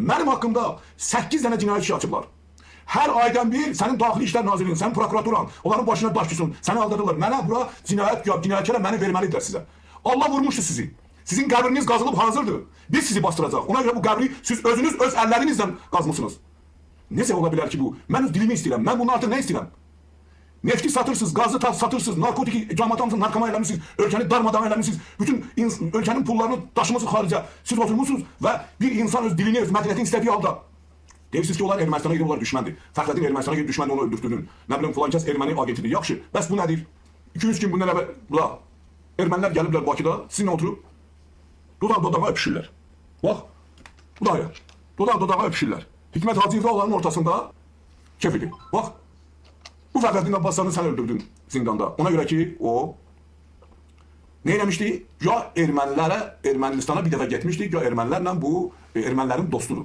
Mənim haqqımda 8 dənə cinayət işi açıblar. Hər aydan bir sənin Daxili İşlər Nazirliyin, sənin prokuraturan, onların başına daş düşsün, səni aldırırlar. Mənə bura cinayətkara məni verməlidirlər sizə. Allah vurmuşdu sizi. Sizin qəbriniz qazılıb hazırdır. Biz sizi bastıracaq. Ona görə bu qəbri siz özünüz öz əllərinizlə qazmışsınız. Necə ola bilər ki bu? Mən öz dilimi istəyirəm. Mən bunun artıq nə istəyirəm? Nefti satırsınız, gazı satırsınız, narkotik camaatımızı narkoman eləmişsiniz, ölkəni darmadan eləmişsiniz, bütün ölkənin pullarını daşımışsınız xaricə. Siz oturmuşsunuz və bir insan öz dilini, öz mədəniyyətini istədiyi halda deyirsiniz ki, onlar Ermənistana gedib, onlar düşməndir. Fəxrəddin Ermənistana gedib düşməndir, onu öldürdün. Nə bilim, filan kəs erməni agentidir. Yaxşı, bəs bu nədir? 200 gün bundan əvvəl ermənilər gəliblər Bakıda, sizinlə oturub, dodaq-dodağa öpüşürlər. Bax, bu da ya, dodaq-dodağa öpüşürlər. Hikmət Hacıyevdə onların ortasında kef edir. Bax, bu Fəxrəddin Abbasyanı sən öldürdün zindanda. Ona görə ki, o nə eləmişdi? Ya Ermənistana bir dəfə getmişdi, ya ermənilərlə bu ermənilərin dostudur.